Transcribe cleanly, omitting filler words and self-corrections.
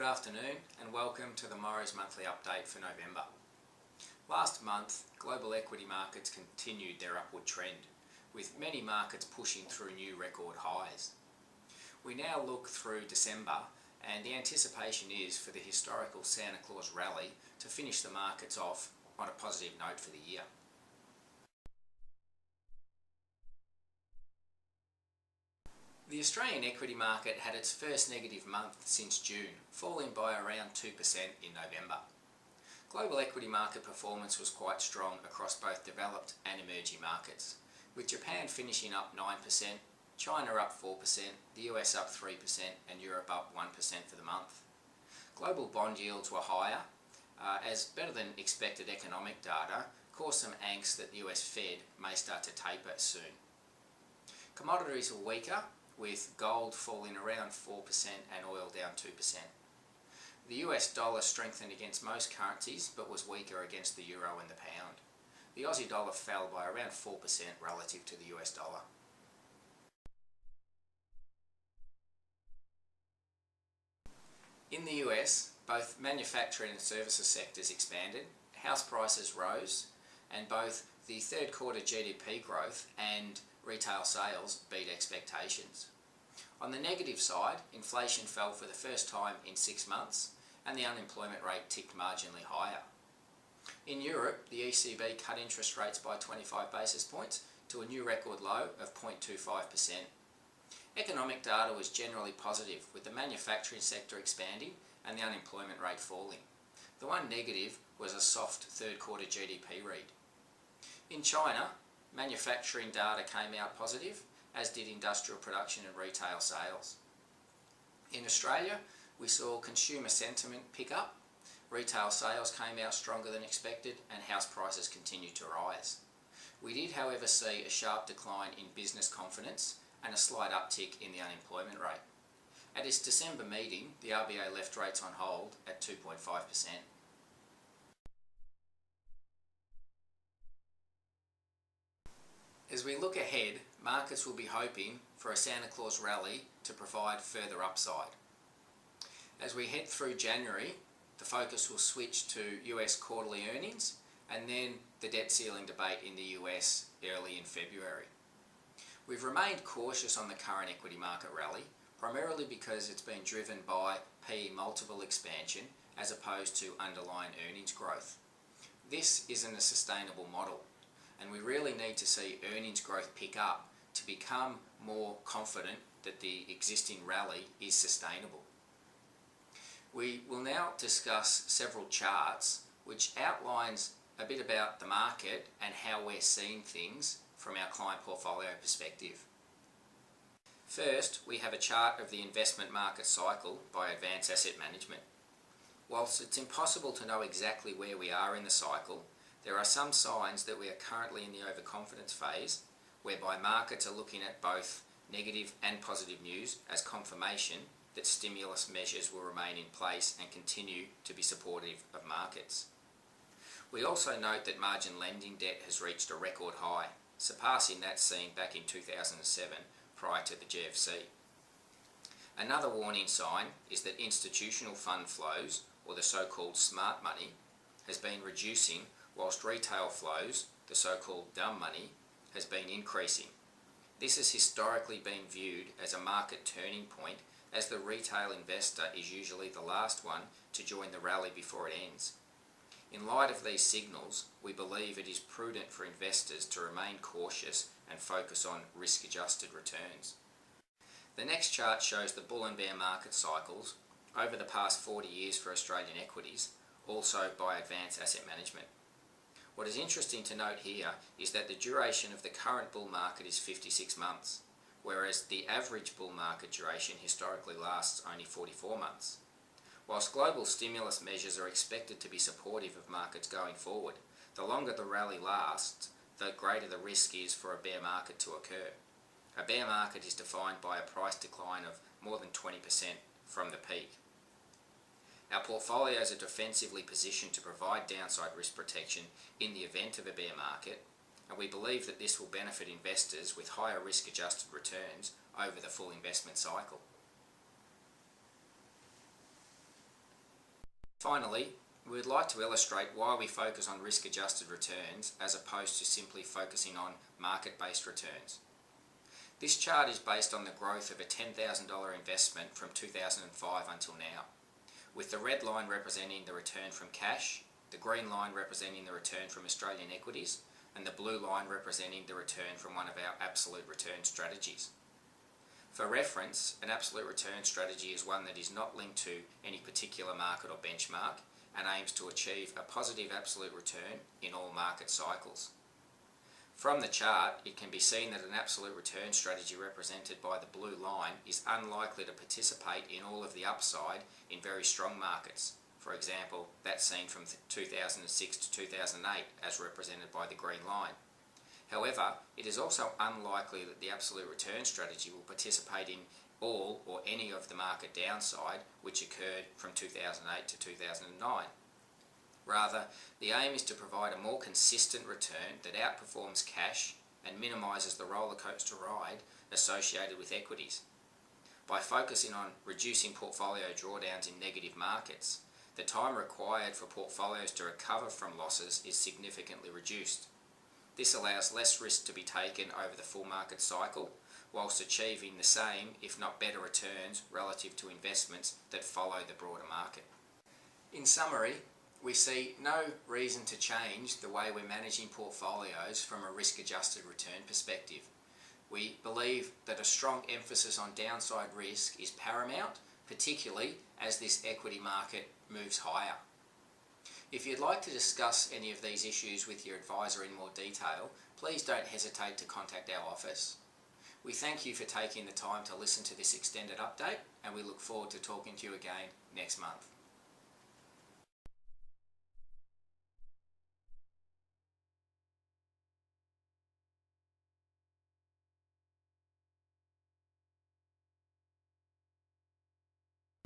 afternoon and welcome to the Morrows Monthly update for November. Last month, global equity markets continued their upward trend, with many markets pushing through new record highs. We now look through December and the anticipation is for the historical Santa Claus rally to finish the markets off on a positive note for the year. The Australian equity market had its first negative month since June, falling by around 2% in November. Global equity market performance was quite strong across both developed and emerging markets, with Japan finishing up 9%, China up 4%, the US up 3% and Europe up 1% for the month. Global bond yields were higher, as better than expected economic data caused some angst that the US Fed may start to taper soon. Commodities were weaker, with gold falling around 4% and oil down 2%. The US dollar strengthened against most currencies but was weaker against the euro and the pound. The Aussie dollar fell by around 4% relative to the US dollar. In the US, both manufacturing and services sectors expanded, house prices rose, and both the third quarter GDP growth and retail sales beat expectations. On the negative side, inflation fell for the first time in 6 months and the unemployment rate ticked marginally higher. In Europe, the ECB cut interest rates by 25 basis points to a new record low of 0.25%. Economic data was generally positive, with the manufacturing sector expanding and the unemployment rate falling. The one negative was a soft third quarter GDP read. In China, manufacturing data came out positive, as did industrial production and retail sales. In Australia, we saw consumer sentiment pick up, retail sales came out stronger than expected and house prices continued to rise. We did, however, see a sharp decline in business confidence and a slight uptick in the unemployment rate. At its December meeting, the RBA left rates on hold at 2.5%. As we look ahead, markets will be hoping for a Santa Claus rally to provide further upside. As we head through January, the focus will switch to US quarterly earnings and then the debt ceiling debate in the US early in February. We've remained cautious on the current equity market rally, primarily because it's been driven by PE multiple expansion as opposed to underlying earnings growth. This isn't a sustainable model, and we really need to see earnings growth pick up to become more confident that the existing rally is sustainable. We will now discuss several charts which outlines a bit about the market and how we're seeing things from our client portfolio perspective. First, we have a chart of the investment market cycle by Advanced Asset Management. Whilst it's impossible to know exactly where we are in the cycle, there are some signs that we are currently in the overconfidence phase, whereby markets are looking at both negative and positive news as confirmation that stimulus measures will remain in place and continue to be supportive of markets. We also note that margin lending debt has reached a record high, surpassing that seen back in 2007 prior to the GFC. Another warning sign is that institutional fund flows, or the so-called smart money, has been reducing whilst retail flows, the so-called dumb money, has been increasing. This has historically been viewed as a market turning point, as the retail investor is usually the last one to join the rally before it ends. In light of these signals, we believe it is prudent for investors to remain cautious and focus on risk-adjusted returns. The next chart shows the bull and bear market cycles over the past 40 years for Australian equities, also by Advanced Asset Management. What is interesting to note here is that the duration of the current bull market is 56 months, whereas the average bull market duration historically lasts only 44 months. Whilst global stimulus measures are expected to be supportive of markets going forward, the longer the rally lasts, the greater the risk is for a bear market to occur. A bear market is defined by a price decline of more than 20% from the peak. Our portfolios are defensively positioned to provide downside risk protection in the event of a bear market, and we believe that this will benefit investors with higher risk-adjusted returns over the full investment cycle. Finally, we would like to illustrate why we focus on risk-adjusted returns as opposed to simply focusing on market-based returns. This chart is based on the growth of a $10,000 investment from 2005 until now, with the red line representing the return from cash, the green line representing the return from Australian equities, and the blue line representing the return from one of our absolute return strategies. For reference, an absolute return strategy is one that is not linked to any particular market or benchmark and aims to achieve a positive absolute return in all market cycles. From the chart, it can be seen that an absolute return strategy represented by the blue line is unlikely to participate in all of the upside in very strong markets. For example, that seen from 2006 to 2008 as represented by the green line. However, it is also unlikely that the absolute return strategy will participate in all or any of the market downside which occurred from 2008 to 2009. Rather, the aim is to provide a more consistent return that outperforms cash and minimises the roller coaster ride associated with equities. By focusing on reducing portfolio drawdowns in negative markets, the time required for portfolios to recover from losses is significantly reduced. This allows less risk to be taken over the full market cycle, whilst achieving the same, if not better returns relative to investments that follow the broader market. In summary, we see no reason to change the way we're managing portfolios from a risk-adjusted return perspective. We believe that a strong emphasis on downside risk is paramount, particularly as this equity market moves higher. If you'd like to discuss any of these issues with your advisor in more detail, please don't hesitate to contact our office. We thank you for taking the time to listen to this extended update, and we look forward to talking to you again next month.